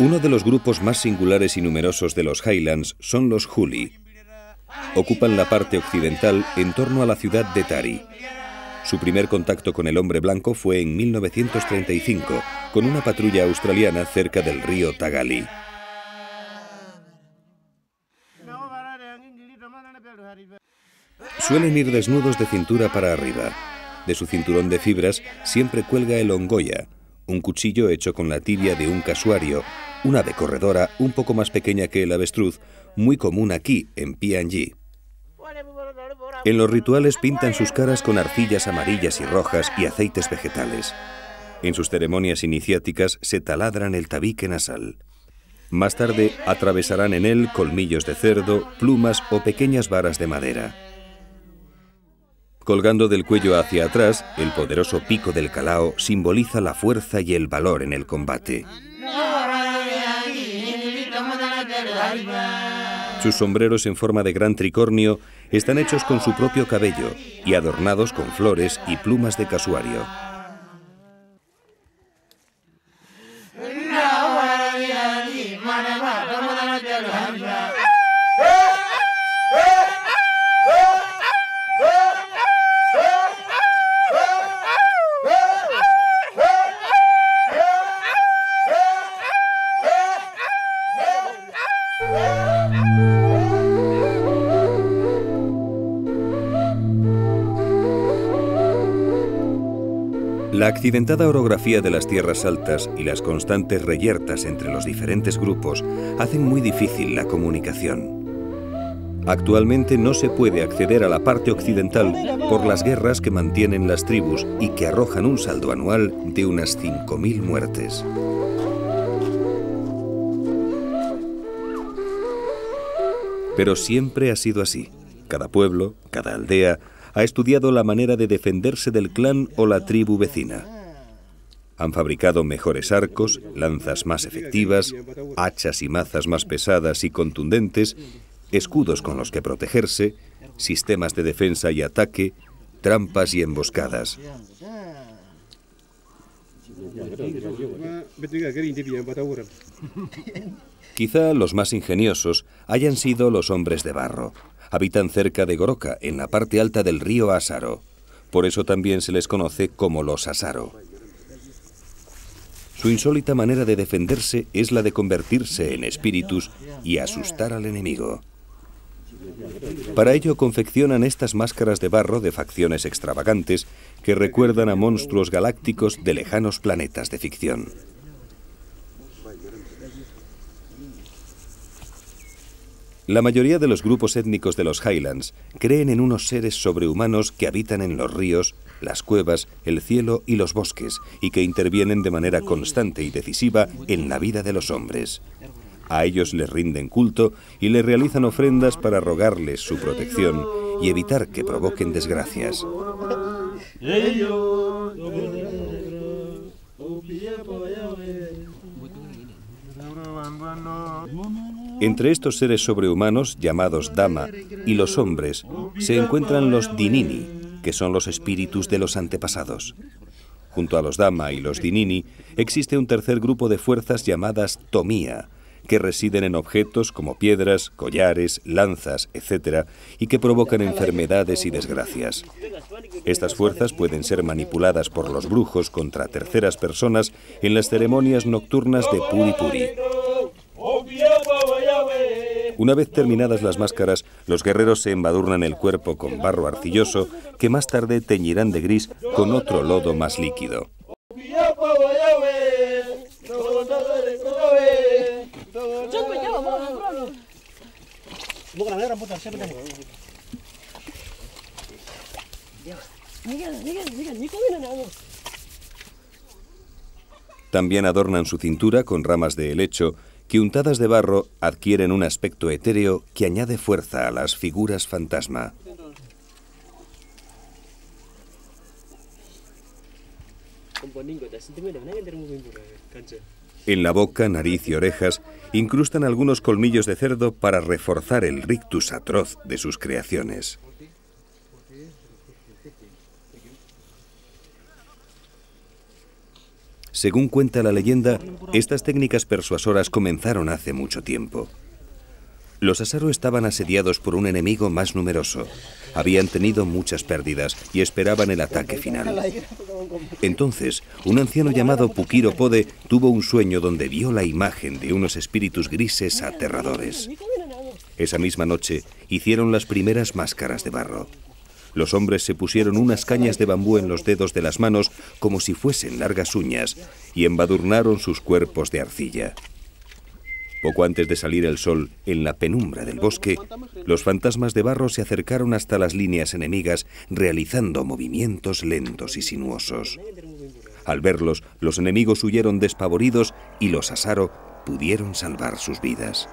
Uno de los grupos más singulares y numerosos de los Highlands son los Huli. Ocupan la parte occidental en torno a la ciudad de Tari. Su primer contacto con el hombre blanco fue en 1935, con una patrulla australiana cerca del río Tagali. Suelen ir desnudos de cintura para arriba. De su cinturón de fibras siempre cuelga el ongoya, un cuchillo hecho con la tibia de un casuario, una ave corredora un poco más pequeña que el avestruz, muy común aquí, en PNG. En los rituales pintan sus caras con arcillas amarillas y rojas y aceites vegetales. En sus ceremonias iniciáticas se taladran el tabique nasal. Más tarde atravesarán en él colmillos de cerdo, plumas o pequeñas varas de madera. Colgando del cuello hacia atrás, el poderoso pico del calao simboliza la fuerza y el valor en el combate. Sus sombreros en forma de gran tricornio están hechos con su propio cabello y adornados con flores y plumas de casuario. La accidentada orografía de las tierras altas y las constantes reyertas entre los diferentes grupos hacen muy difícil la comunicación. Actualmente no se puede acceder a la parte occidental por las guerras que mantienen las tribus y que arrojan un saldo anual de unas 5.000 muertes. Pero siempre ha sido así. Cada pueblo, cada aldea, ha estudiado la manera de defenderse del clan o la tribu vecina. Han fabricado mejores arcos, lanzas más efectivas, hachas y mazas más pesadas y contundentes, escudos con los que protegerse, sistemas de defensa y ataque, trampas y emboscadas. Quizá los más ingeniosos hayan sido los hombres de barro. Habitan cerca de Goroka, en la parte alta del río Asaro. Por eso también se les conoce como los Asaro. Su insólita manera de defenderse es la de convertirse en espíritus y asustar al enemigo. Para ello confeccionan estas máscaras de barro de facciones extravagantes que recuerdan a monstruos galácticos de lejanos planetas de ficción. La mayoría de los grupos étnicos de los Highlands creen en unos seres sobrehumanos que habitan en los ríos, las cuevas, el cielo y los bosques, y que intervienen de manera constante y decisiva en la vida de los hombres. A ellos les rinden culto y les realizan ofrendas para rogarles su protección y evitar que provoquen desgracias. Entre estos seres sobrehumanos, llamados Dama, y los hombres, se encuentran los Dinini, que son los espíritus de los antepasados. Junto a los Dama y los Dinini, existe un tercer grupo de fuerzas llamadas Tomia, que residen en objetos como piedras, collares, lanzas, etc., y que provocan enfermedades y desgracias. Estas fuerzas pueden ser manipuladas por los brujos contra terceras personas en las ceremonias nocturnas de Puri Puri. Una vez terminadas las máscaras, los guerreros se embadurnan el cuerpo con barro arcilloso que más tarde teñirán de gris con otro lodo más líquido. También adornan su cintura con ramas de helecho que, untadas de barro, adquieren un aspecto etéreo que añade fuerza a las figuras fantasma. En la boca, nariz y orejas incrustan algunos colmillos de cerdo para reforzar el rictus atroz de sus creaciones. Según cuenta la leyenda, estas técnicas persuasoras comenzaron hace mucho tiempo. Los Asaro estaban asediados por un enemigo más numeroso. Habían tenido muchas pérdidas y esperaban el ataque final. Entonces, un anciano llamado Pukiro Pode tuvo un sueño donde vio la imagen de unos espíritus grises aterradores. Esa misma noche, hicieron las primeras máscaras de barro. Los hombres se pusieron unas cañas de bambú en los dedos de las manos como si fuesen largas uñas y embadurnaron sus cuerpos de arcilla. Poco antes de salir el sol, en la penumbra del bosque, los fantasmas de barro se acercaron hasta las líneas enemigas, realizando movimientos lentos y sinuosos. Al verlos, los enemigos huyeron despavoridos y los Asaro pudieron salvar sus vidas.